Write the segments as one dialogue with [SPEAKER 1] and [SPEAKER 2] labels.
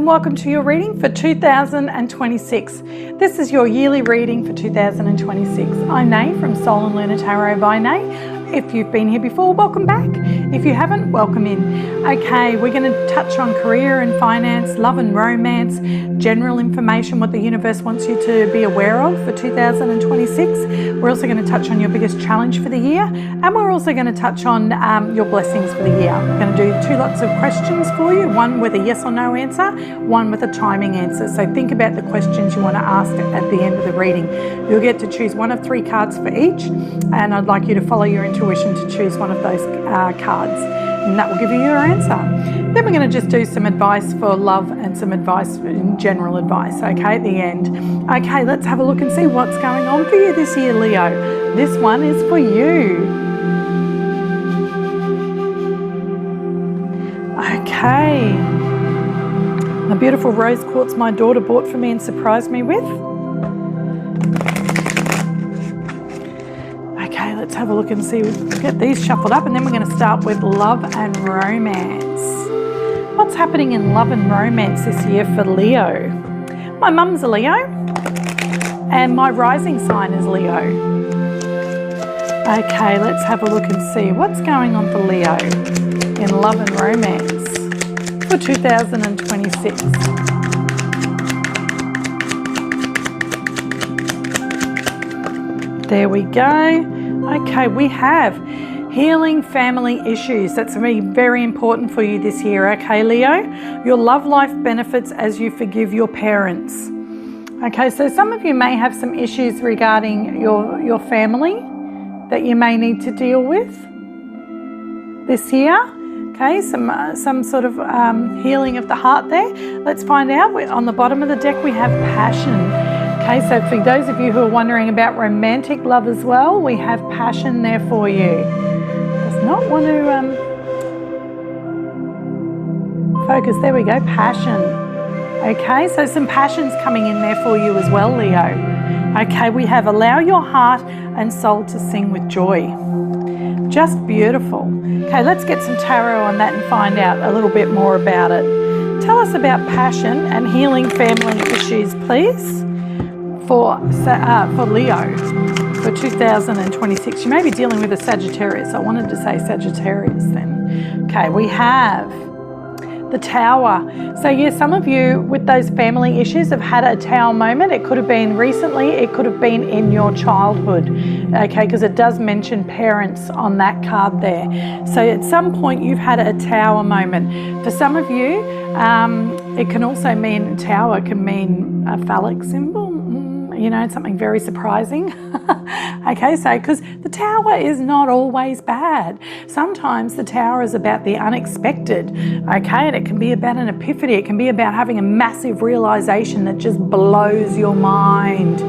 [SPEAKER 1] and welcome to your reading for 2026. This is your yearly reading for 2026. I'm Nay from Soul and Lunar Tarot by Nay. If you've been here before, welcome back. If you haven't, welcome in. Okay, we're going to touch on career and finance, love and romance, general information, what the universe wants you to be aware of for 2026. We're also going to touch on your biggest challenge for the year, and we're also going to touch on your blessings for the year. We're going to do two lots of questions for you, one with a yes or no answer, one with a timing answer. So think about the questions you want to ask at the end of the reading. You'll get to choose one of three cards for each, and I'd like you to follow your intuition to choose one of those cards, and that will give you your answer. Then we're going to just do some advice for love and some advice, general advice, okay, at the end. Okay, let's have a look and see what's going on for you this year, Leo. This one is for you. Okay. A beautiful rose quartz my daughter bought for me and surprised me with. Okay, let's have a look and see. We'll get these shuffled up, and then we're going to start with love and romance. What's happening in love and romance this year for Leo? My mum's a Leo, and my rising sign is Leo. Okay, let's have a look and see what's going on for Leo in love and romance for 2026. There we go. Okay, we have healing family issues. That's going to be very important for you this year, okay, Leo? Your love life benefits as you forgive your parents. Okay, so some of you may have some issues regarding your family that you may need to deal with this year. Okay, some sort of healing of the heart there. Let's find out. On the bottom of the deck we have passion. Okay, so for those of you who are wondering about romantic love as well, we have passion there for you. Does not want to focus. There we go, passion. Okay, so some passion's coming in there for you as well, Leo. Okay, we have allow your heart and soul to sing with joy. Just beautiful. Okay, let's get some tarot on that and find out a little bit more about it. Tell us about passion and healing family issues, please. For Leo for 2026. You may be dealing with a Sagittarius. I wanted to say Sagittarius then. Okay, we have the Tower. So yes, some of you with those family issues have had a Tower moment. It could have been recently, it could have been in your childhood, okay, because it does mention parents on that card there. So at some point you've had a Tower moment. For some of you, it can also mean Tower can mean a phallic symbol. You know, something very surprising. Okay, so because the Tower is not always bad. Sometimes the Tower is about the unexpected, okay, and it can be about an epiphany. It can be about having a massive realization that just blows your mind,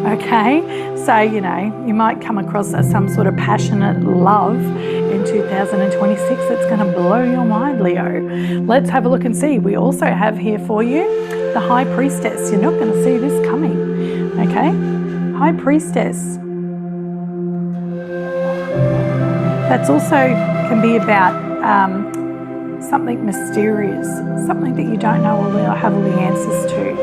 [SPEAKER 1] okay? So, you know, you might come across some sort of passionate love in 2026 that's going to blow your mind, Leo. Let's have a look and see. We also have here for you the High Priestess. You're not going to see this coming. Okay, High Priestess. That's also can be about something mysterious, something that you don't know or have all the answers to.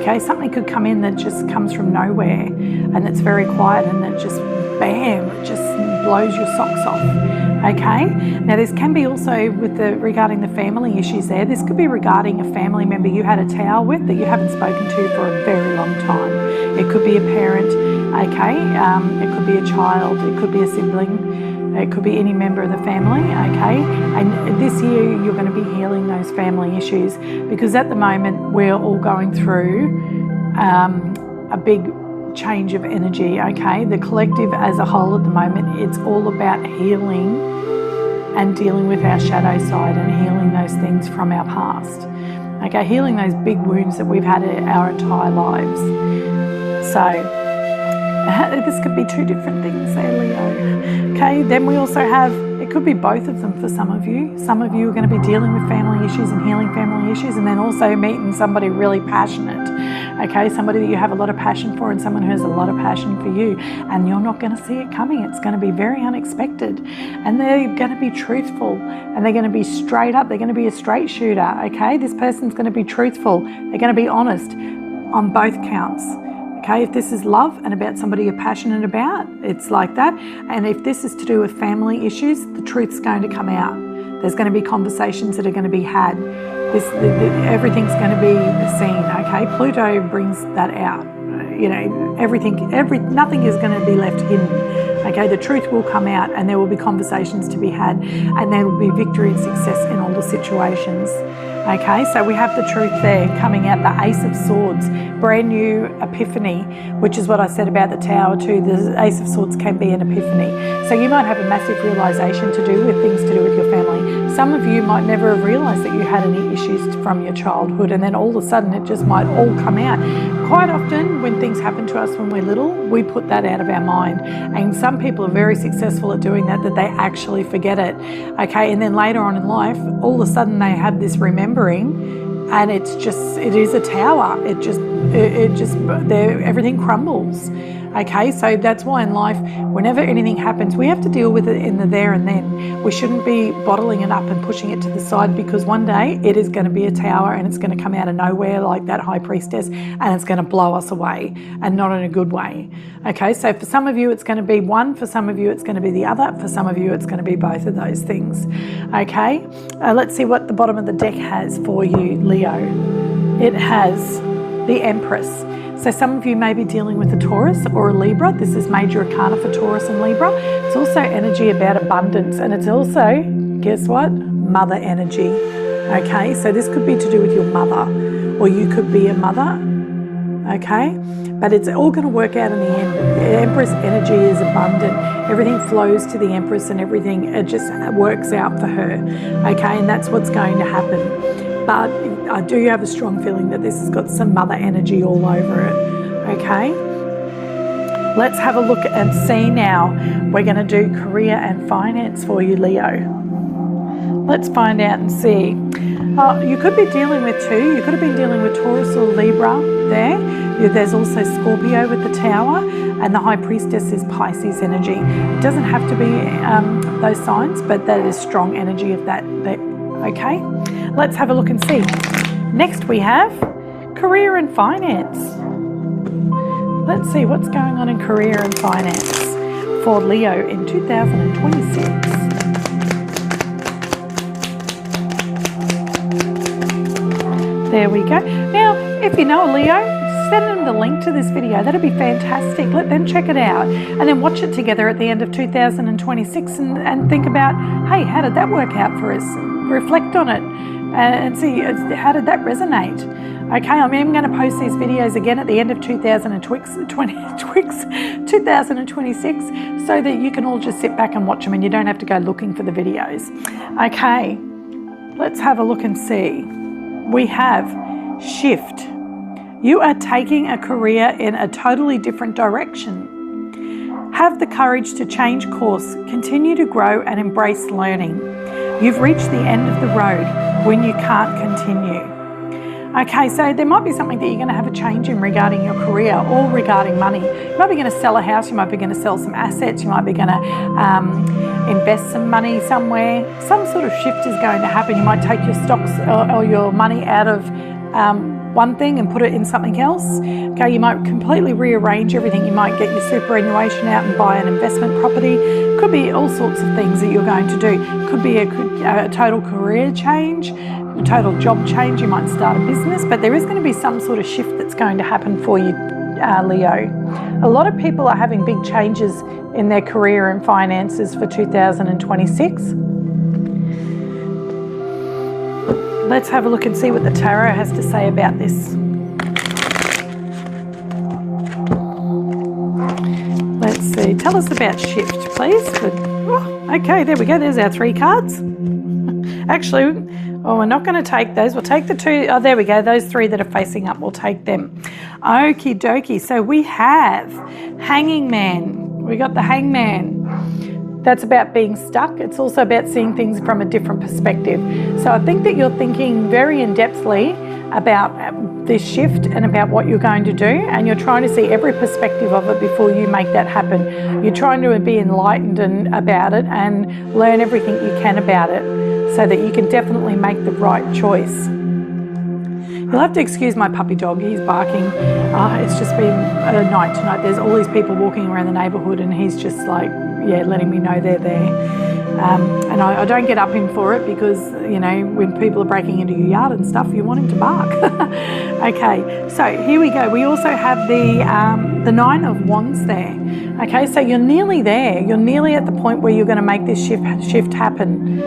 [SPEAKER 1] Okay, something could come in that just comes from nowhere and it's very quiet and it just bam, it just blows your socks off. Okay, now this can be also with regarding the family issues there. This could be regarding a family member you had a Tower with that you haven't spoken to for a very long time. It could be a parent, okay, it could be a child, it could be a sibling, it could be any member of the family, okay, and this year you're going to be healing those family issues because at the moment we're all going through a big change of energy, okay? The collective as a whole at the moment, it's all about healing and dealing with our shadow side and healing those things from our past, okay? Healing those big wounds that we've had our entire lives. So this could be two different things there, Leo. Okay, then we also have, it could be both of them for some of you. Some of you are going to be dealing with family issues and healing family issues and then also meeting somebody really passionate. Okay, somebody that you have a lot of passion for and someone who has a lot of passion for you, and you're not going to see it coming. It's going to be very unexpected, and they're going to be truthful, and they're going to be straight up. They're going to be a straight shooter. Okay, this person's going to be truthful. They're going to be honest on both counts. Okay, if this is love and about somebody you're passionate about, it's like that. And if this is to do with family issues, the truth's going to come out. There's going to be conversations that are going to be had. Everything's going to be seen. Okay, Pluto brings that out. You know, nothing is going to be left hidden. Okay, the truth will come out, and there will be conversations to be had, and there will be victory and success in all the situations. Okay, so we have the truth there coming out, the Ace of Swords, brand new epiphany, which is what I said about the Tower too. The Ace of Swords can be an epiphany. So you might have a massive realization to do with things to do with your family. Some of you might never have realized that you had any issues from your childhood, and then all of a sudden it just might all come out. Quite often when things happen to us when we're little, we put that out of our mind. And some people are very successful at doing that they actually forget it. Okay, and then later on in life, all of a sudden they have this remembering, and it is a tower. Everything crumbles. Okay, so that's why in life, whenever anything happens, we have to deal with it in the there and then. We shouldn't be bottling it up and pushing it to the side, because one day it is going to be a tower, and it's going to come out of nowhere like that high priestess, and it's going to blow us away, and not in a good way. Okay, so for some of you it's going to be one, for some of you it's going to be the other, for some of you it's going to be both of those things. Okay, let's see what the bottom of the deck has for you, Leo. It has the Empress. So some of you may be dealing with a Taurus or a Libra. This is major arcana for Taurus and Libra. It's also energy about abundance, and it's also, guess what? Mother energy. Okay, so this could be to do with your mother, or you could be a mother. Okay, but it's all going to work out in the end. The Empress energy is abundant. Everything flows to the Empress, and everything, it just works out for her. Okay, and that's what's going to happen. But I do have a strong feeling that this has got some mother energy all over it. Okay, let's have a look and see now. We're going to do career and finance for you, Leo. Let's find out and see. You could be dealing with two. You could have been dealing with Taurus or Libra there. There's also Scorpio with the Tower, and the High Priestess is Pisces energy. It doesn't have to be those signs, but that is strong energy of that. Okay, let's have a look and see. Next we have career and finance. Let's see what's going on in career and finance for Leo in 2026. There we go. Now, if you know a Leo, send them the link to this video. That'd be fantastic. Let them check it out, and then watch it together at the end of 2026 and think about, hey, how did that work out for us? Reflect on it and see how did that resonate. Okay, I'm even going to post these videos again at the end of 2026 so that you can all just sit back and watch them, and you don't have to go looking for the videos. Okay, let's have a look and see. We have shift. You are taking a career in a totally different direction. Have the courage to change course, continue to grow, and embrace learning. You've reached the end of the road when you can't continue. Okay, so there might be something that you're going to have a change in regarding your career or regarding money. You might be going to sell a house, you might be going to sell some assets, you might be going to invest some money somewhere. Some sort of shift is going to happen. You might take your stocks or your money out of one thing and put it in something else. Okay, you might completely rearrange everything. You might get your superannuation out and buy an investment property. Could be all sorts of things that you're going to do. Could be a total career change, a total job change. You might start a business, but there is going to be some sort of shift that's going to happen for you, Leo. A lot of people are having big changes in their career and finances for 2026. Let's have a look and see what the tarot has to say about this. Let's see. Tell us about shift, please. Good. Oh, okay, there we go. There's our 3 cards. Actually, we're not going to take those. We'll take the 2. Oh, there we go. Those 3 that are facing up, we'll take them. Okie dokie. So we have Hanging Man. We got the Hangman. That's about being stuck. It's also about seeing things from a different perspective. So I think that you're thinking very in-depthly about this shift and about what you're going to do, and you're trying to see every perspective of it before you make that happen. You're trying to be enlightened about it and learn everything you can about it so that you can definitely make the right choice. You'll have to excuse my puppy dog, he's barking. It's just been a night tonight. There's all these people walking around the neighbourhood and he's just like, yeah, letting me know they're there. And I don't get up him for it because, you know, when people are breaking into your yard and stuff, you want him to bark. Okay, so here we go. We also have the Nine of Wands there. Okay, so you're nearly there. You're nearly at the point where you're going to make this shift happen.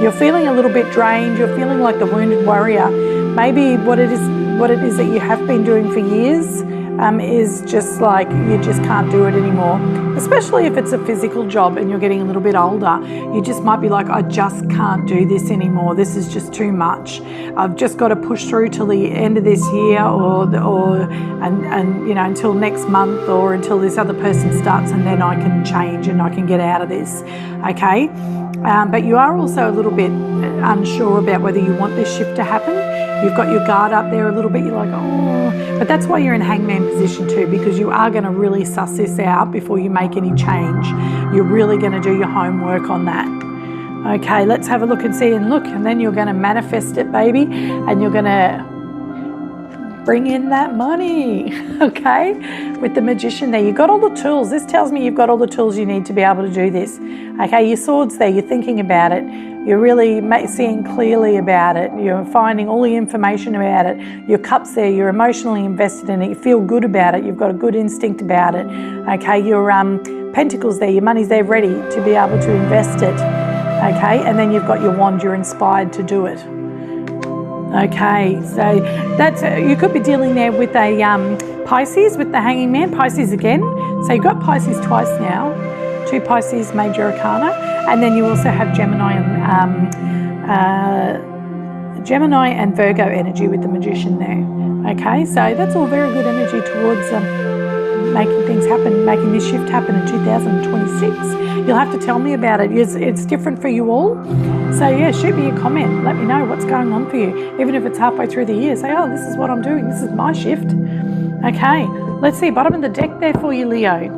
[SPEAKER 1] You're feeling a little bit drained. You're feeling like the wounded warrior. Maybe what it is that you have been doing for years is just like you just can't do it anymore, especially if it's a physical job and you're getting a little bit older. You just might be like, I just can't do this anymore. This is just too much. I've just got to push through till the end of this year and you know, until next month or until this other person starts, and then I can change and I can get out of this. Okay, but you are also a little bit unsure about whether you want this shift to happen. You've got your guard up there a little bit. You're like, oh, but that's why you're in hangman position too, because you are going to really suss this out before you make any change. You're really going to do your homework on that. Okay, let's have a look and see, and look, and then you're going to manifest it, baby, and you're going to bring in that money. Okay, with the Magician there, you've got all the tools. This tells me you've got all the tools you need to be able to do this. Okay, your Swords there, you're thinking about it. You're really seeing clearly about it. You're finding all the information about it. Your Cups there, you're emotionally invested in it. You feel good about it. You've got a good instinct about it. Okay, your Pentacles there, your money's there ready to be able to invest it. Okay, and then you've got your Wand, you're inspired to do it. Okay, so that's you could be dealing there with a Pisces, with the Hanging Man, Pisces again. So you've got Pisces twice now, 2 Pisces major arcana, and then you also have Gemini and Virgo energy with the Magician there. Okay, so that's all very good energy towards making things happen, making this shift happen in 2026. You'll have to tell me about it. It's different for you all. So yeah, shoot me a comment. Let me know what's going on for you. Even if it's halfway through the year, say, oh, this is what I'm doing. This is my shift. Okay, let's see. Bottom of the deck there for you, Leo,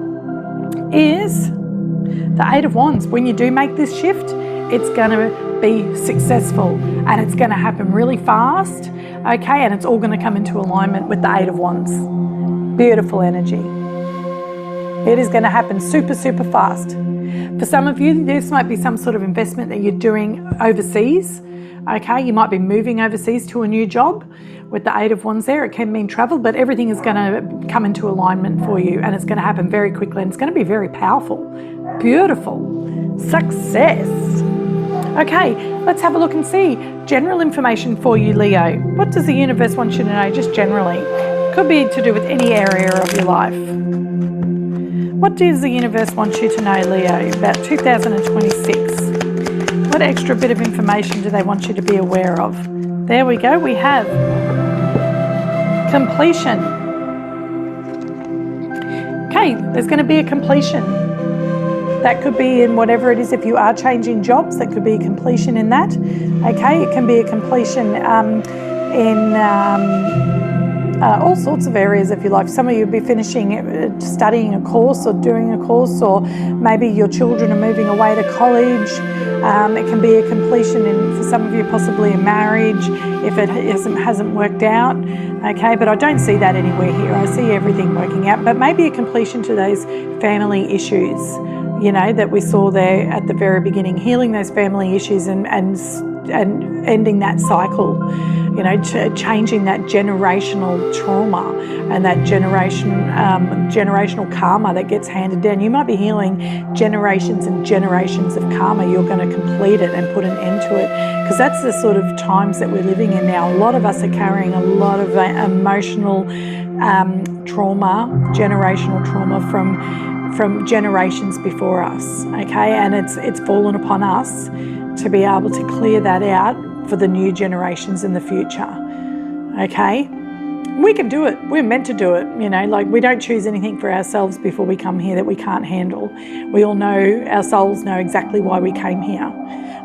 [SPEAKER 1] is the Eight of Wands. When you do make this shift, it's going to be successful and it's going to happen really fast. Okay, and it's all going to come into alignment with the Eight of Wands. Beautiful energy. It is going to happen super, super fast. For some of you, this might be some sort of investment that you're doing overseas. Okay, you might be moving overseas to a new job. With the Eight of Wands there, it can mean travel, but everything is going to come into alignment for you, and it's going to happen very quickly, and it's going to be very powerful. Beautiful. Success. Okay, let's have a look and see. General information for you, Leo. What does the universe want you to know, just generally? Could be to do with any area of your life. What does the universe want you to know, Leo, about 2026? What extra bit of information do they want you to be aware of? There we go. We have completion. Okay, there's going to be a completion. That could be in whatever it is. If you are changing jobs, that could be a completion in that. Okay, it can be a completion in all sorts of areas if you like. Some of you will be finishing studying a course or doing a course, or maybe your children are moving away to college. It can be a completion in, for some of you, possibly a marriage if it hasn't worked out. Okay, but I don't see that anywhere here. I see everything working out, but maybe a completion to those family issues, you know, that we saw there at the very beginning, healing those family issues and ending that cycle, you know, changing that generational trauma and that generational karma that gets handed down. You might be healing generations and generations of karma. You're going to complete it and put an end to it, because that's the sort of times that we're living in now. A lot of us are carrying a lot of emotional trauma, generational trauma from generations before us. Okay, and it's fallen upon us to be able to clear that out for the new generations in the future. Okay, we can do it. We're meant to do it. You know, like, we don't choose anything for ourselves before we come here that we can't handle. We all know, our souls know exactly why we came here.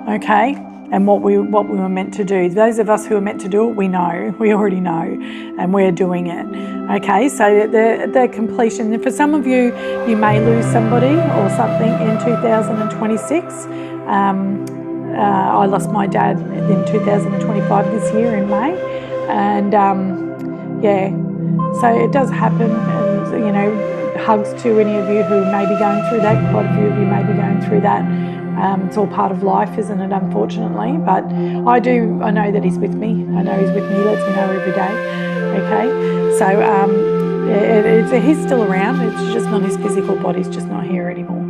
[SPEAKER 1] Okay, and what we were meant to do. Those of us who are meant to do it, we already know, and we're doing it. Okay, so the completion. And for some of you, you may lose somebody or something in 2026. I lost my dad in 2025 this year in May, and so it does happen. And hugs to any of you who may be going through that. Quite a few of you may be going through that. It's all part of life, isn't it, unfortunately? But I know that he's with me. I know he's with me. He lets me know every day. Okay, so he's still around. It's just not his physical body's just not here anymore.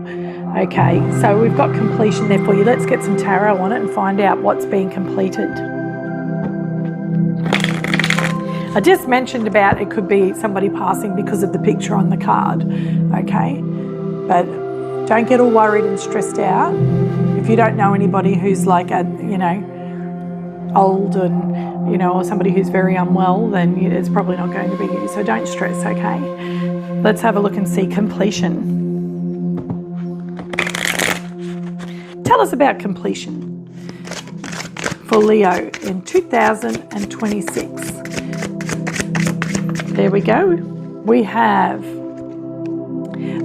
[SPEAKER 1] Okay, so we've got completion there for you. Let's get some tarot on it and find out what's being completed. I just mentioned about it could be somebody passing because of the picture on the card. Okay, but don't get all worried and stressed out. If you don't know anybody who's like old and or somebody who's very unwell, then it's probably not going to be you. So don't stress. Okay, let's have a look and see completion. Tell us about completion for Leo in 2026. There we go. We have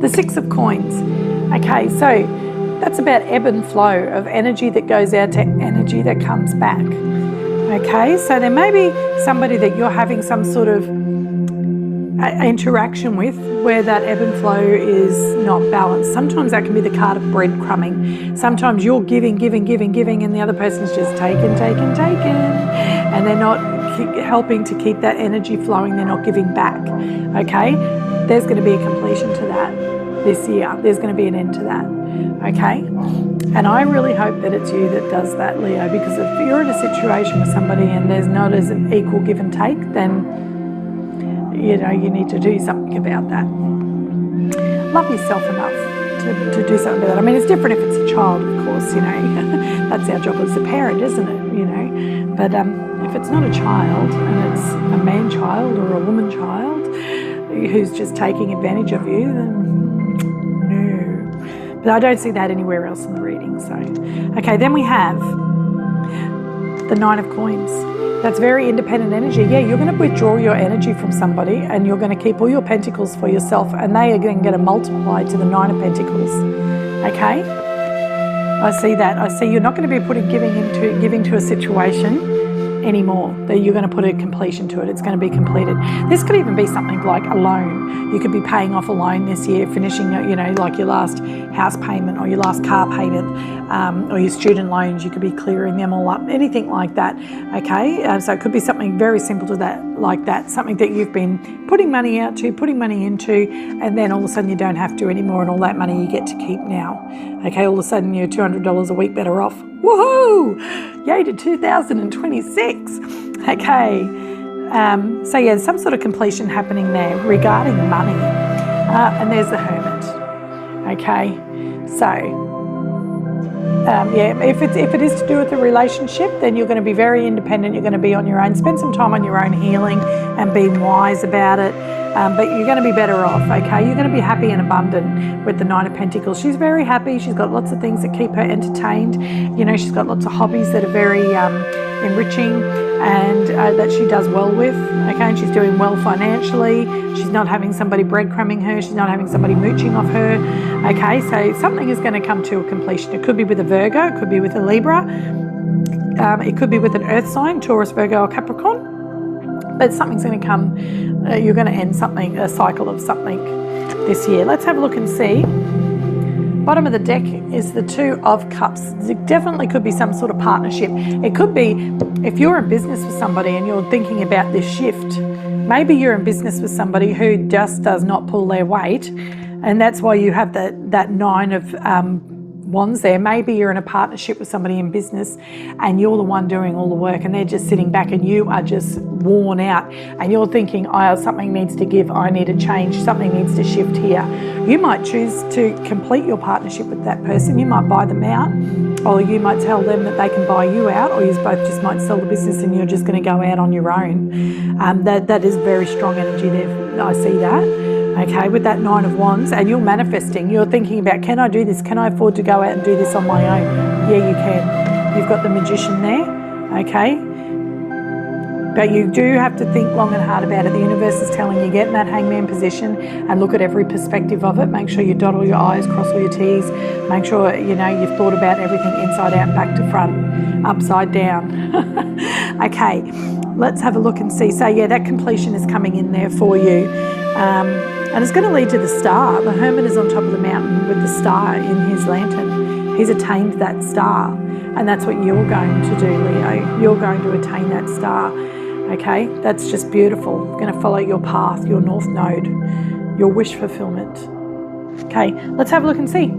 [SPEAKER 1] the Six of Coins. Okay, so that's about ebb and flow of energy that goes out to energy that comes back. Okay, so there may be somebody that you're having some sort of interaction with where that ebb and flow is not balanced. Sometimes that can be the card of breadcrumbing. Sometimes you're giving, and the other person's just taking, and they're not helping to keep that energy flowing. They're not giving back. Okay, there's going to be a completion to that this year. There's going to be an end to that. Okay, and I really hope that it's you that does that, Leo, because if you're in a situation with somebody and there's not as an equal give and take, then you need to do something about that. Love yourself enough to do something about that. I mean, it's different if it's a child, of course, that's our job as a parent, isn't it? But if it's not a child and it's a man child or a woman child who's just taking advantage of you, then no. But I don't see that anywhere else in the reading. So, okay, then we have the Nine of Coins. That's very independent energy. Yeah, you're going to withdraw your energy from somebody and you're going to keep all your pentacles for yourself, and they are going to multiply to the Nine of Pentacles. Okay? I see that. I see you're not going to be giving to a situation anymore. That you're going to put a completion to it. It's going to be completed. This could even be something like a loan. You could be paying off a loan this year, finishing, like your last house payment or your last car payment, or your student loans. You could be clearing them all up. Anything like that. Okay, so it could be something very simple to that, like that. Something that you've been putting money out to, putting money into, and then all of a sudden you don't have to anymore, and all that money you get to keep now. Okay, all of a sudden you're $200 a week better off. Woohoo! Yay to 2026. Okay, so yeah, some sort of completion happening there regarding money. And there's the Hermit. Okay, so if it is to do with a relationship, then you're going to be very independent. You're going to be on your own. Spend some time on your own healing and being wise about it. But you're going to be better off, okay? You're going to be happy and abundant with the Nine of Pentacles. She's very happy. She's got lots of things that keep her entertained. She's got lots of hobbies that are very enriching and that she does well with, okay? And she's doing well financially. She's not having somebody breadcrumbing her. She's not having somebody mooching off her, okay? So something is going to come to a completion. It could be with a Virgo. It could be with a Libra. It could be with an Earth sign, Taurus, Virgo, or Capricorn. But something's going to come. You're going to end something, a cycle of something this year. Let's have a look and see. Bottom of the deck is the Two of Cups. It definitely could be some sort of partnership. It could be if you're in business with somebody and you're thinking about this shift. Maybe you're in business with somebody who just does not pull their weight, and that's why you have that Nine of Wands there. Maybe you're in a partnership with somebody in business and you're the one doing all the work and they're just sitting back and you are just worn out and you're thinking, something needs to give, I need to change, something needs to shift here. You might choose to complete your partnership with that person. You might buy them out, or you might tell them that they can buy you out, or you both just might sell the business and you're just going to go out on your own. That is very strong energy there. I see that. Okay, with that Nine of Wands, and you're manifesting, you're thinking about, can I do this? Can I afford to go out and do this on my own? Yeah, you can. You've got the Magician there, okay? But you do have to think long and hard about it. The universe is telling you, get in that hangman position and look at every perspective of it. Make sure you dot all your I's, cross all your T's. Make sure, you know, you've thought about everything inside out, back to front, upside down. Okay, let's have a look and see. So yeah, that completion is coming in there for you. And it's going to lead to the star. The hermit is on top of the mountain with the star in his lantern. He's attained that star. And that's what you're going to do, Leo. You're going to attain that star. Okay, that's just beautiful. You're going to follow your path, your north node, your wish fulfillment. Okay, let's have a look and see.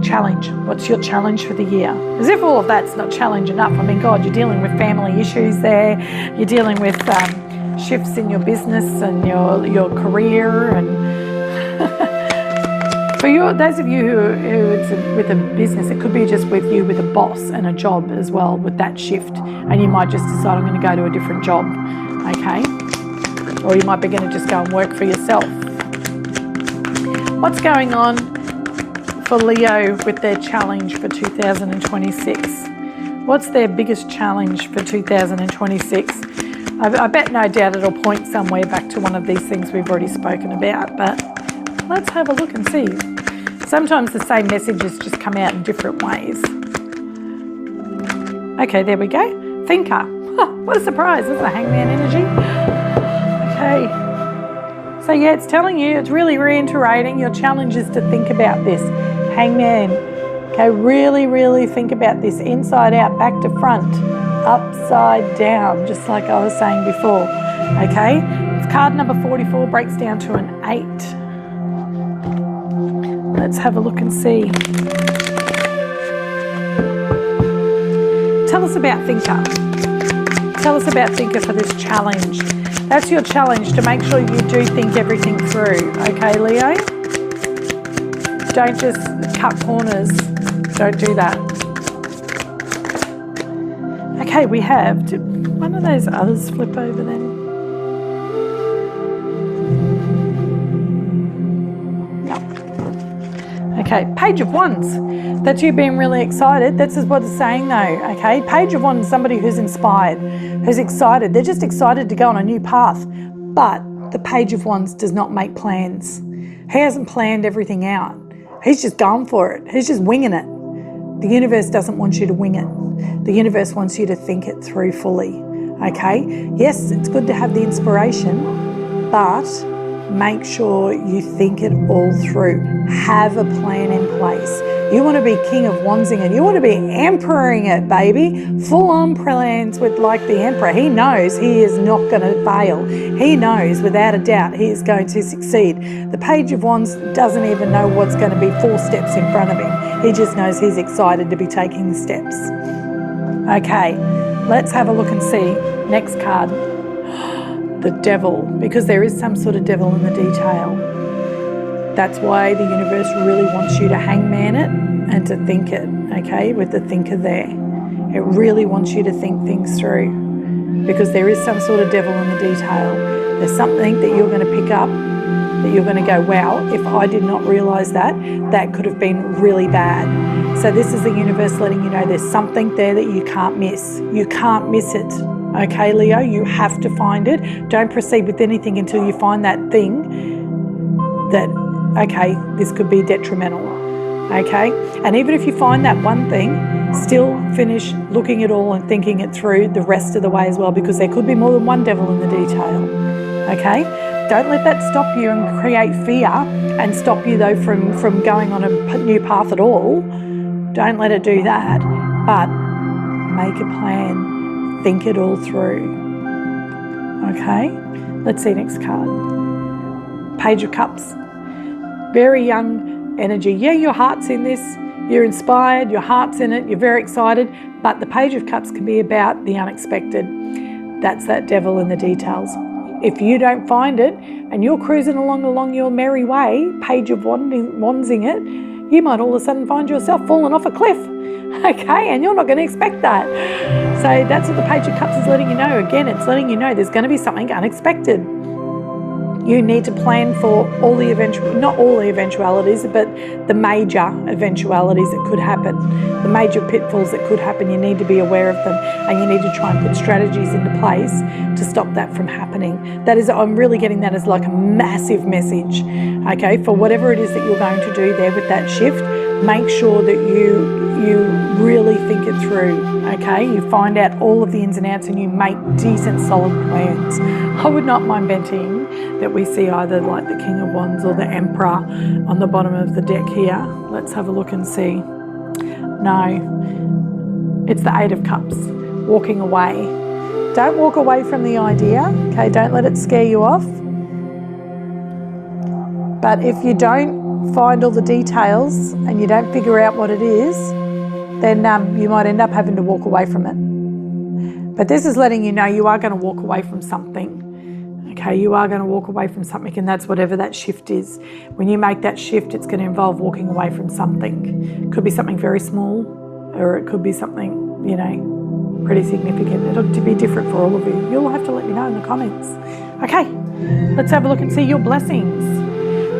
[SPEAKER 1] Challenge. What's your challenge for the year? As if all of that's not challenge enough. I mean, God, you're dealing with family issues there. You're dealing with shifts in your business and your career. And for those of you who it's with a business, it could be just with you with a boss and a job as well with that shift. And you might just decide, I'm going to go to a different job, okay? Or you might be going to just go and work for yourself. What's going on for Leo with their challenge for 2026? What's their biggest challenge for 2026? I bet no doubt it'll point somewhere back to one of these things we've already spoken about, but let's have a look and see. Sometimes the same messages just come out in different ways. Okay, there we go. Thinker. What a surprise. This is a hangman energy. Okay. So yeah, it's telling you, it's really reiterating your challenge is to think about this. Hangman. Okay, really, really think about this inside out, back to front, upside down, just like I was saying before. Okay, it's card number 44, breaks down to an 8. Let's have a look and see. Tell us about Thinker. Tell us about Thinker for this challenge. That's your challenge, to make sure you do think everything through. Okay, Leo? Don't just cut corners. Don't do that. Okay, we have... Did one of those others flip over then? Okay, Page of Wands. That's you being really excited. This is what it's saying though, okay? Page of Wands is somebody who's inspired, who's excited. They're just excited to go on a new path. But the Page of Wands does not make plans. He hasn't planned everything out. He's just gone for it. He's just winging it. The universe doesn't want you to wing it. The universe wants you to think it through fully, okay? Yes, it's good to have the inspiration, but make sure you think it all through. Have a plan in place. You want to be King of Wandsing, you want to be emperoring it, baby. Full on plans with like the Emperor. He knows he is not going to fail. He knows without a doubt he is going to succeed. The Page of Wands doesn't even know what's going to be 4 steps in front of him. He just knows he's excited to be taking the steps. Okay, let's have a look and see. Next card. The Devil, because there is some sort of devil in the detail. That's why the universe really wants you to hangman it and to think it, okay, with the thinker there. It really wants you to think things through, because there is some sort of devil in the detail. There's something that you're going to pick up that you're going to go, wow, if I did not realise that, that could have been really bad. So this is the universe letting you know there's something there that you can't miss. You can't miss it. Okay, Leo, you have to find it. Don't proceed with anything until you find that thing that, okay, this could be detrimental, okay? And even if you find that one thing, still finish looking at all and thinking it through the rest of the way as well, because there could be more than one devil in the detail, okay? Don't let that stop you and create fear and stop you, though, from going on a new path at all. Don't let it do that, but make a plan. Think it all through. Okay, let's see next card. Page of Cups. Very young energy. Yeah, your heart's in this. You're inspired, your heart's in it, you're very excited, but the Page of Cups can be about the unexpected. That's that devil in the details. If you don't find it and you're cruising along your merry way, Page of Wandsing it, you might all of a sudden find yourself falling off a cliff. Okay, and you're not going to expect that. So that's what the Page of Cups is letting you know. Again, it's letting you know there's going to be something unexpected. You need to plan for all the not all the eventualities, but the major eventualities that could happen, the major pitfalls that could happen. You need to be aware of them, and you need to try and put strategies into place to stop that from happening. That is, I'm really getting that as like a massive message, okay? For whatever it is that you're going to do there with that shift, make sure that you really think it through, okay? You find out all of the ins and outs and you make decent, solid plans. I would not mind betting that we see either like the King of Wands or the Emperor on the bottom of the deck here. Let's have a look and see. No, it's the Eight of Cups, walking away. Don't walk away from the idea, okay? Don't let it scare you off. But if you don't find all the details and you don't figure out what it is, then you might end up having to walk away from it. But this is letting you know you are going to walk away from something. Okay, you are going to walk away from something, and that's whatever that shift is. When you make that shift, it's going to involve walking away from something. It could be something very small, or it could be something, you know, pretty significant. It'll be different for all of you. You'll have to let me know in the comments. Okay, let's have a look and see your blessings.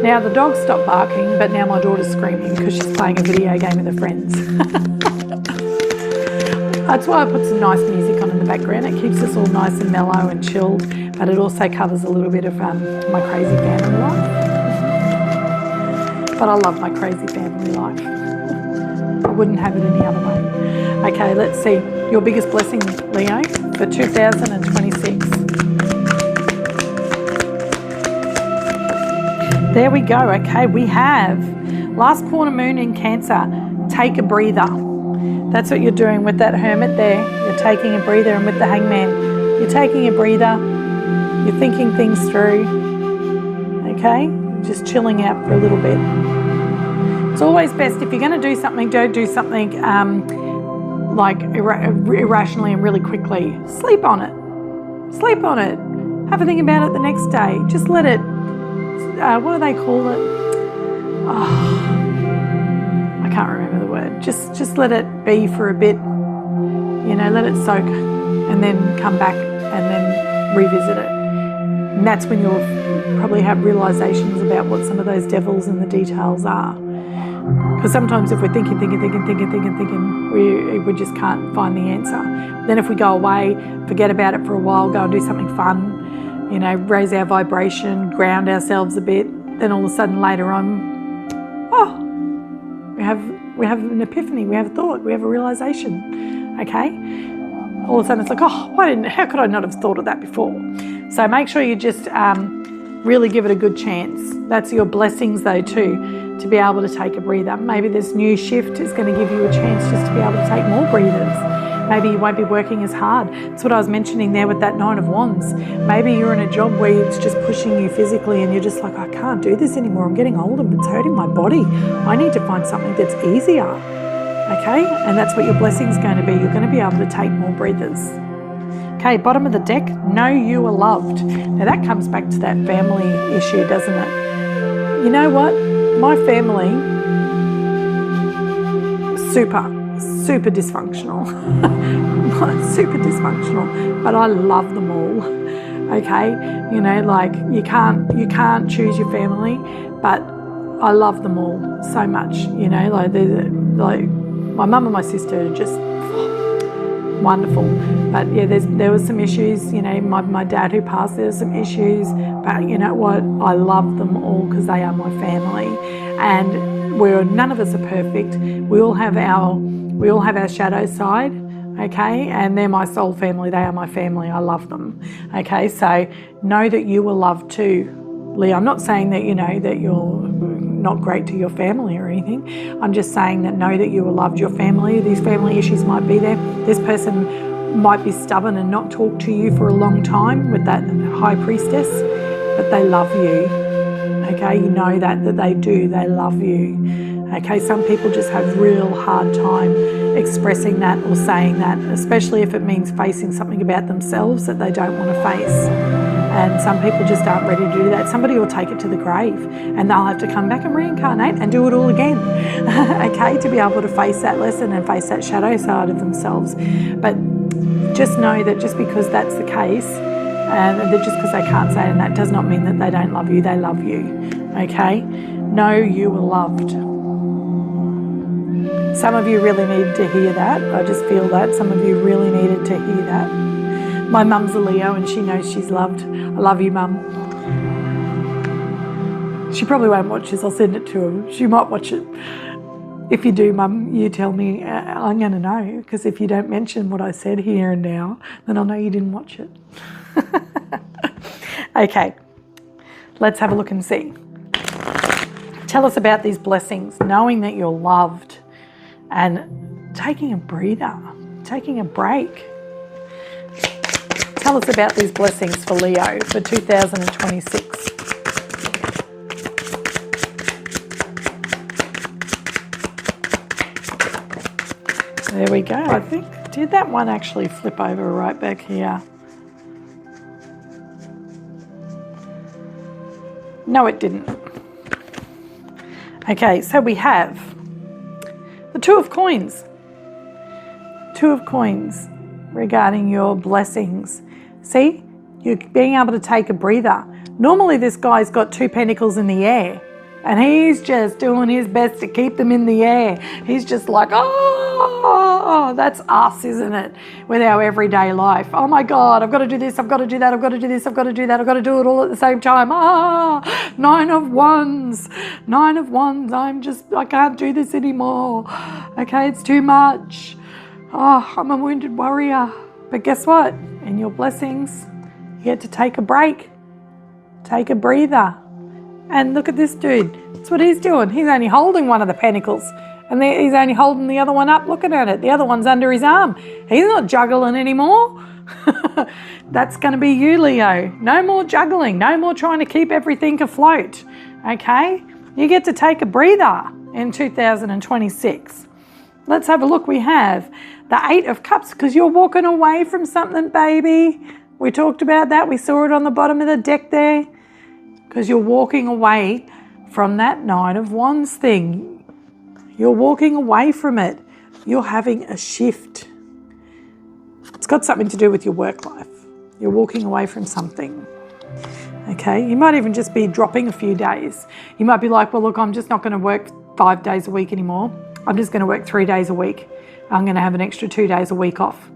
[SPEAKER 1] Now the dog stopped barking, but now my daughter's screaming because she's playing a video game with her friends. That's why I put some nice music on in the background. It keeps us all nice and mellow and chilled, but it also covers a little bit of my crazy family life. But I love my crazy family life. I wouldn't have it any other way. Okay, let's see. Your biggest blessing, Leo, for 2026. There we go. Okay, we have last quarter moon in Cancer. Take a breather. That's what you're doing with that Hermit there. You're taking a breather, and with the Hangman, you're taking a breather. You're thinking things through. Okay, just chilling out for a little bit. It's always best if you're going to do something, don't do something like irrationally and really quickly. Sleep on it. Sleep on it. Have a think about it the next day. Just let it. What do they call it? I can't remember the word. Just let it be for a bit. You know, let it soak, and then come back and then revisit it. And that's when you'll probably have realizations about what some of those devils and the details are. Because sometimes if we're thinking, we just can't find the answer. Then if we go away, forget about it for a while, go and do something fun, you know, raise our vibration, ground ourselves a bit, then all of a sudden later on, we have an epiphany, we have a thought, we have a realization, okay? All of a sudden it's like, how could I not have thought of that before? So make sure you just really give it a good chance. That's your blessings though too, to be able to take a breather. Maybe this new shift is going to give you a chance just to be able to take more breathers. Maybe you won't be working as hard. That's what I was mentioning there with that Nine of Wands. Maybe you're in a job where it's just pushing you physically and you're just like, I can't do this anymore. I'm getting old and it's hurting my body. I need to find something that's easier. Okay? And that's what your blessing is going to be. You're going to be able to take more breathers. Okay, bottom of the deck, know you are loved. Now that comes back to that family issue, doesn't it? You know what? My family, super dysfunctional. Super dysfunctional, but I love them all. Okay, you know, like you can't choose your family, but I love them all so much. You know, like my mum and my sister are just wonderful. But yeah, there was some issues. You know, my dad who passed, there was some issues. But you know what? I love them all because they are my family, and none of us are perfect. We all have our shadow side, okay? And they're my soul family. They are my family. I love them, okay? So know that you are loved too, Leo. I'm not saying that, you know, that you're not great to your family or anything. I'm just saying that know that you are loved. Your family, these family issues might be there. This person might be stubborn and not talk to you for a long time with that High Priestess, but they love you, okay? You know that they do. They love you. Okay, some people just have real hard time expressing that or saying that, especially if it means facing something about themselves that they don't want to face. And some people just aren't ready to do that. Somebody will take it to the grave and they'll have to come back and reincarnate and do it all again, okay, to be able to face that lesson and face that shadow side of themselves. But just know that just because that's the case And just because they can't say it, and that does not mean that they don't love you. They love you, okay? Know you are loved. Some of you really needed to hear that. I just feel that. Some of you really needed to hear that. My mum's a Leo and she knows she's loved. I love you, Mum. She probably won't watch this. I'll send it to her. She might watch it. If you do, Mum, you tell me. I'm going to know, because if you don't mention what I said here and now, then I'll know you didn't watch it. Okay, let's have a look and see. Tell us about these blessings, knowing that you're loved and taking a breather, taking a break. Tell us about these blessings for Leo for 2026. There we go. I think, did that one actually flip over right back here? No, it didn't. Okay, so we have the Two of Coins. Two of Coins regarding your blessings. See, you're being able to take a breather. Normally this guy's got 2 pentacles in the air and he's just doing his best to keep them in the air. He's just like, oh, that's us, isn't it? With our everyday life. Oh my God, I've got to do this, I've got to do that, I've got to do this, I've got to do that, I've got to do it all at the same time. 9 of Wands. 9 of Wands. I can't do this anymore. Okay, it's too much. Oh, I'm a wounded warrior. But guess what? In your blessings, you get to take a break. Take a breather. And look at this dude. That's what he's doing. He's only holding one of the pentacles. And he's only holding the other one up, looking at it. The other one's under his arm. He's not juggling anymore. That's going to be you, Leo. No more juggling. No more trying to keep everything afloat. Okay? You get to take a breather in 2026. Let's have a look. We have the 8 of Cups, because you're walking away from something, baby. We talked about that. We saw it on the bottom of the deck there. Because you're walking away from that 9 of Wands thing. You're walking away from it. You're having a shift. It's got something to do with your work life. You're walking away from something. Okay, you might even just be dropping a few days. You might be like, well, look, I'm just not going to work 5 days a week anymore. I'm just going to work 3 days a week. I'm going to have an extra 2 days a week off.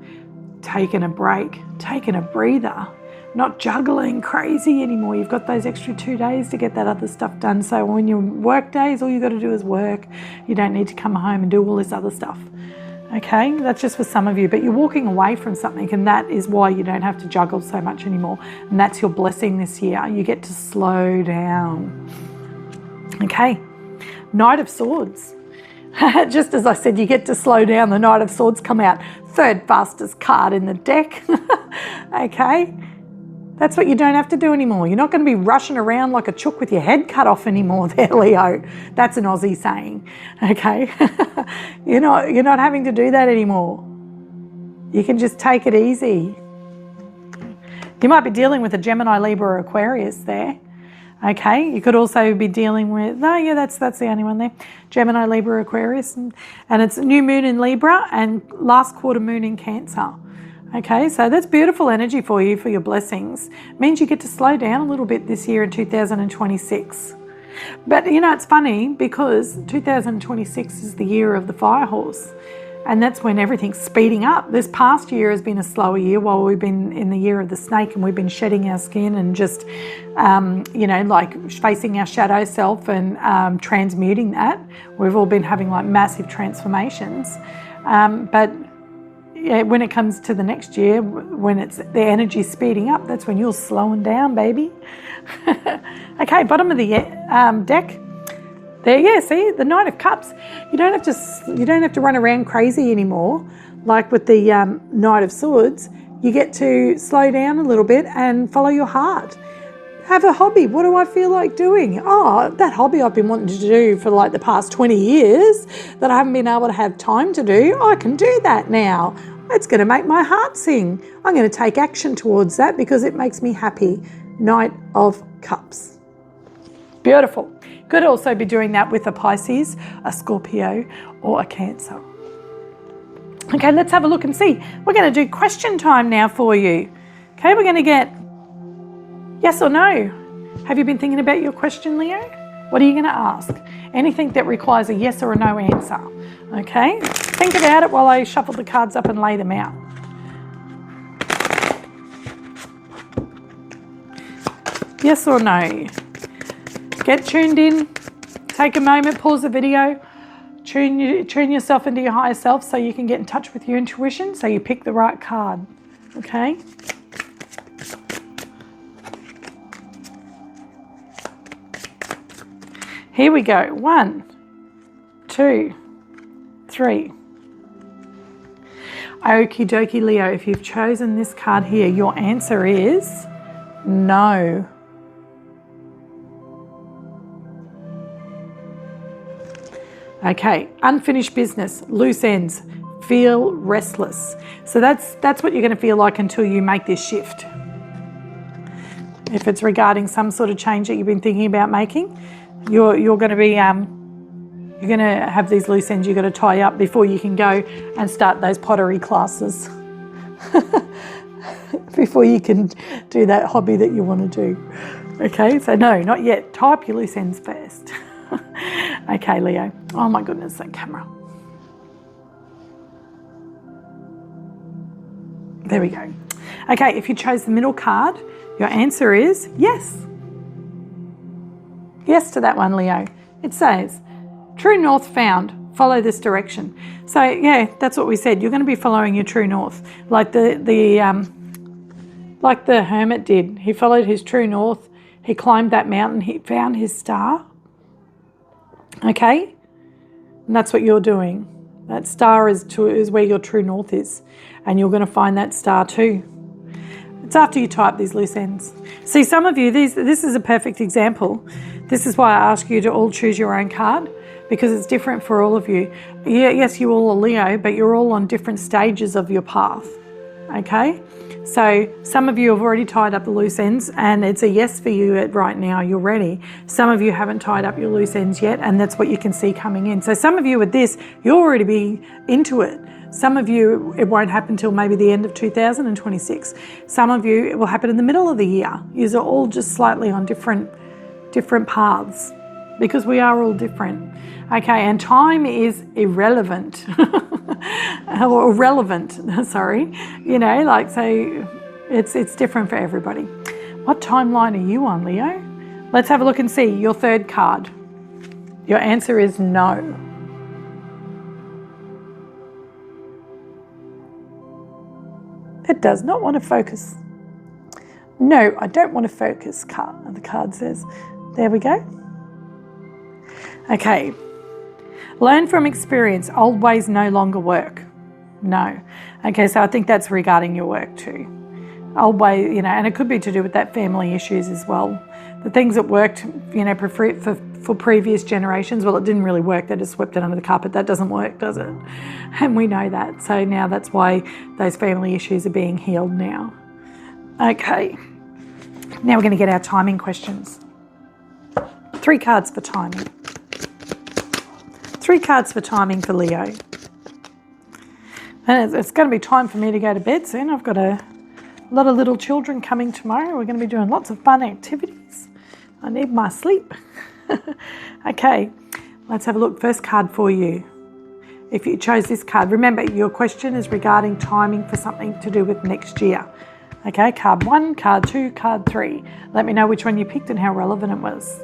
[SPEAKER 1] Taking a break, taking a breather. Not juggling crazy anymore. You've got those extra 2 days to get that other stuff done. So when your work days, all you got to do is work. You don't need to come home and do all this other stuff. Okay, that's just for some of you, but you're walking away from something, and that is why you don't have to juggle so much anymore. And that's your blessing this year. You get to slow down. Okay, Knight of Swords. Just as I said, you get to slow down. The Knight of Swords come out. 3rd fastest card in the deck. Okay. That's what you don't have to do anymore. You're not going to be rushing around like a chook with your head cut off anymore there, Leo. That's an Aussie saying, okay? You're not having to do that anymore. You can just take it easy. You might be dealing with a Gemini, Libra, or Aquarius there, okay? You could also be dealing with, that's the only one there. Gemini, Libra, Aquarius, and it's new moon in Libra and last quarter moon in Cancer. Okay, so that's beautiful energy for you, for your blessings. It means you get to slow down a little bit this year in 2026. But, it's funny because 2026 is the year of the fire horse. And that's when everything's speeding up. This past year has been a slower year while we've been in the year of the snake, and we've been shedding our skin and just, like facing our shadow self and transmuting that. We've all been having like massive transformations. But yeah, when it comes to the next year, when it's the energy speeding up, that's when you're slowing down, baby. Okay, bottom of the deck. There, yeah, see, the Knight of Cups. You don't have to run around crazy anymore, like with the Knight of Swords. You get to slow down a little bit and follow your heart. Have a hobby. What do I feel like doing? Oh, that hobby I've been wanting to do for like the past 20 years that I haven't been able to have time to do. I can do that now. It's going to make my heart sing. I'm going to take action towards that because it makes me happy. Knight of Cups. Beautiful. Could also be doing that with a Pisces, a Scorpio, or a Cancer. Okay, let's have a look and see. We're going to do question time now for you. Okay, we're going to get Yes or no? Have you been thinking about your question, Leo? What are you going to ask? Anything that requires a yes or a no answer. Okay? Think about it while I shuffle the cards up and lay them out. Yes or no? Get tuned in. Take a moment, pause the video. Tune yourself into your higher self so you can get in touch with your intuition, so you pick the right card. Okay? Here we go. 1, 2, 3. Okie dokie, Leo. If you've chosen this card here, your answer is no. Okay, unfinished business, loose ends, feel restless. So that's what you're going to feel like until you make this shift. If it's regarding some sort of change that you've been thinking about making, you're going to be you're going to have these loose ends you've got to tie up before you can go and start those pottery classes. Before you can do that hobby that you want to do. Okay, so no, not yet. Tie up your loose ends first. Okay, Leo. Oh my goodness, that camera. There we go. Okay, if you chose the middle card, your answer is yes. Yes to that one, Leo. It says, true north found, follow this direction. So yeah, that's what we said. You're going to be following your true north, like the hermit did. He followed his true north. He climbed that mountain. He found his star. Okay, and that's what you're doing. That star is where your true north is, and you're going to find that star too. It's after you tie up these loose ends. See, some of you, this is a perfect example. This is why I ask you to all choose your own card, because it's different for all of you. Yeah, yes, you all are Leo, but you're all on different stages of your path. Okay, so some of you have already tied up the loose ends and it's a yes for you right now, you're ready. Some of you haven't tied up your loose ends yet, and that's what you can see coming in. So some of you with this, you'll already be into it. Some of you, it won't happen till maybe the end of 2026. Some of you, it will happen in the middle of the year. You're all just slightly on different paths, because we are all different. Okay, and time is irrelevant. Or relevant, sorry. You know, like, so it's different for everybody. What timeline are you on, Leo? Let's have a look and see your third card. Your answer is no. It does not want to focus. No, I don't want to focus, the card says. There we go. Okay. Learn from experience. Old ways no longer work. No. Okay, so I think that's regarding your work too. Old way, you know, and it could be to do with that family issues as well. The things that worked, you know, for previous generations, well, it didn't really work. They just swept it under the carpet. That doesn't work, does it? And we know that. So now that's why those family issues are being healed now. Okay. Now we're going to get our timing questions. 3 cards for timing. 3 cards for timing for Leo. And it's going to be time for me to go to bed soon. I've got a lot of little children coming tomorrow. We're going to be doing lots of fun activities. I need my sleep. Okay, let's have a look. First card for you. If you chose this card, remember your question is regarding timing for something to do with next year. Okay, card 1, card 2, card 3. Let me know which one you picked and how relevant it was.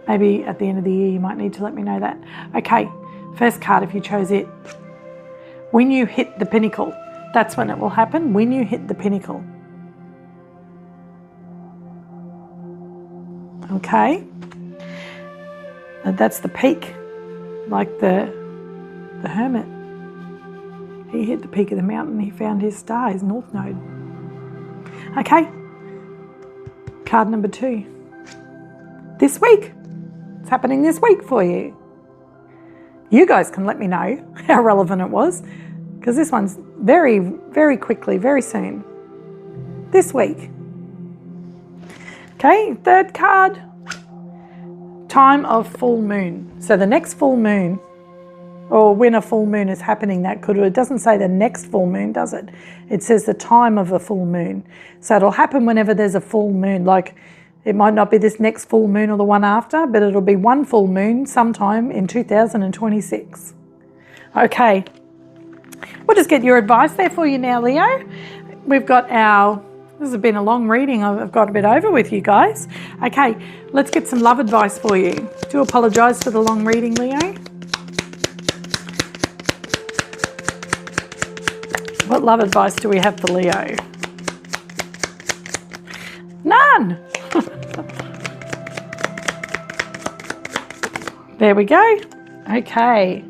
[SPEAKER 1] Maybe at the end of the year you might need to let me know that. Okay, first card if you chose it. When you hit the pinnacle, that's when it will happen. When you hit the pinnacle. Okay. And that's the peak, like the hermit. He hit the peak of the mountain. He found his star, his north node. Okay. Card number 2. This week. It's happening this week for you. You guys can let me know how relevant it was, because this one's very, very quickly, very soon. This week. Okay, third card. Time of full moon. So the next full moon or when a full moon is happening. That could, it doesn't say the next full moon, does it? It says the time of a full moon. So it'll happen whenever there's a full moon. Like, it might not be this next full moon or the one after, but it'll be one full moon sometime in 2026. Okay, we'll just get your advice there for you now, Leo. We've got this has been a long reading. I've got a bit over with you guys. Okay, let's get some love advice for you. Do apologise for the long reading, Leo. What love advice do we have for Leo? None. There we go. Okay.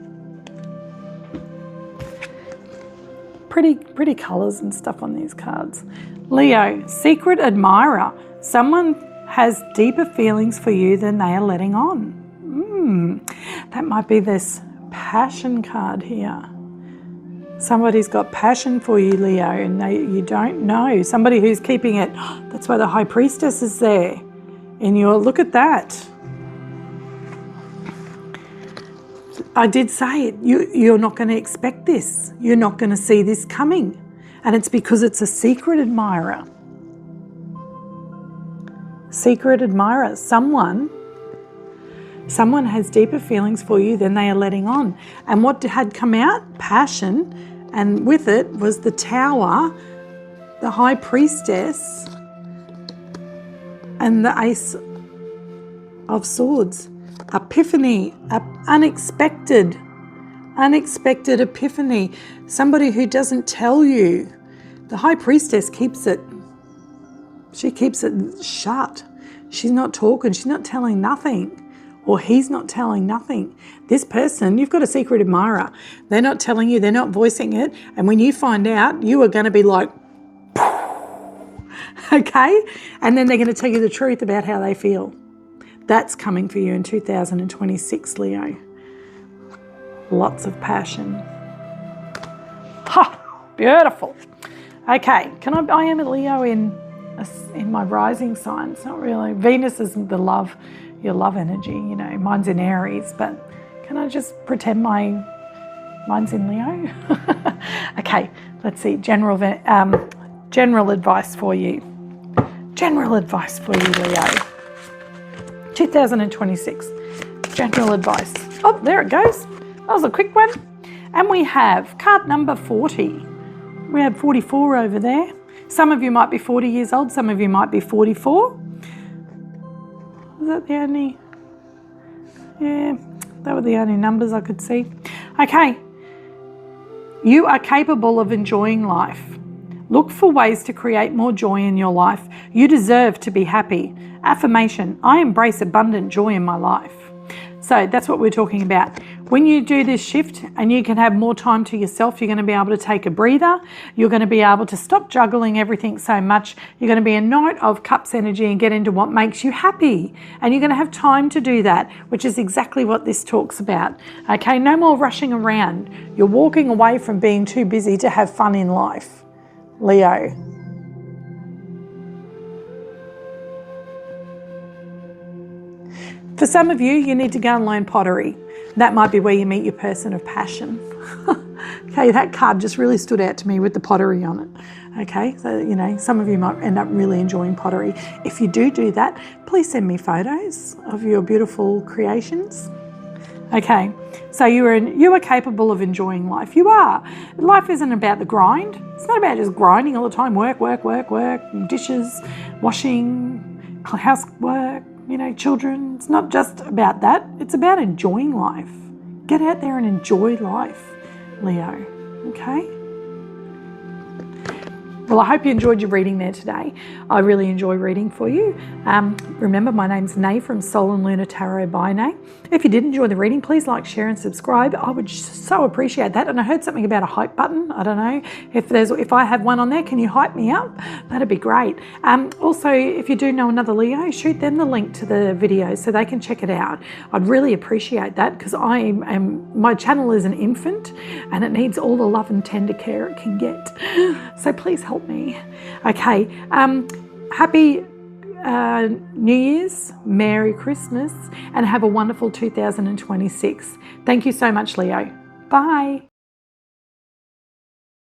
[SPEAKER 1] Pretty colours and stuff on these cards. Leo, secret admirer. Someone has deeper feelings for you than they are letting on. That might be this passion card here. Somebody's got passion for you, Leo, and you don't know. Somebody who's keeping it. That's why the High Priestess is there. And look at that. I did say it. You're not going to expect this. You're not going to see this coming. And it's because it's a secret admirer. Secret admirer. Someone has deeper feelings for you than they are letting on. And what had come out? Passion. And with it was the Tower, the High Priestess, and the Ace of Swords. Epiphany, unexpected epiphany. Somebody who doesn't tell you. The High Priestess keeps it. She keeps it shut. She's not talking. She's not telling nothing. Or he's not telling nothing. This person, you've got a secret admirer. They're not telling you. They're not voicing it. And when you find out, you are going to be like, okay? And then they're going to tell you the truth about how they feel. That's coming for you in 2026, Leo. Lots of passion. Ha! Beautiful. Okay, I am a Leo in my rising sign. It's not really. Venus is your love energy. Mine's in Aries, but can I just pretend mine's in Leo? Okay, let's see. General advice for you. General advice for you, Leo. 2026, general advice. Oh, there it goes. That was a quick one. And we have card number 40. We have 44 over there. Some of you might be 40 years old. Some of you might be 44. Is that the only? Yeah, that were the only numbers I could see. Okay. You are capable of enjoying life. Look for ways to create more joy in your life. You deserve to be happy. Affirmation, I embrace abundant joy in my life. So that's what we're talking about. When you do this shift and you can have more time to yourself, you're going to be able to take a breather. You're going to be able to stop juggling everything so much. You're going to be a Knight of Cups energy and get into what makes you happy. And you're going to have time to do that, which is exactly what this talks about. Okay, no more rushing around. You're walking away from being too busy to have fun in life, Leo. For some of you, you need to go and learn pottery. That might be where you meet your person of passion. Okay, that card just really stood out to me with the pottery on it. Okay, so, some of you might end up really enjoying pottery. If you do that, please send me photos of your beautiful creations. Okay, so you are capable of enjoying life. You are. Life isn't about the grind. It's not about just grinding all the time. Work, dishes, washing, housework, children. It's not just about that. It's about enjoying life. Get out there and enjoy life, Leo. Okay? Well, I hope you enjoyed your reading there today. I really enjoy reading for you. Remember, my name's Nay from Soul and Lunar Tarot by Nay. If you did enjoy the reading, please like, share and subscribe. I would so appreciate that. And I heard something about a hype button. I don't know if I have one on there. Can you hype me up? That'd be great. Also, if you do know another Leo, shoot them the link to the video so they can check it out. I'd really appreciate that because my channel is an infant and it needs all the love and tender care it can get. So please help me. Okay. Happy New Year's, Merry Christmas, and have a wonderful 2026. Thank you so much, Leo. Bye.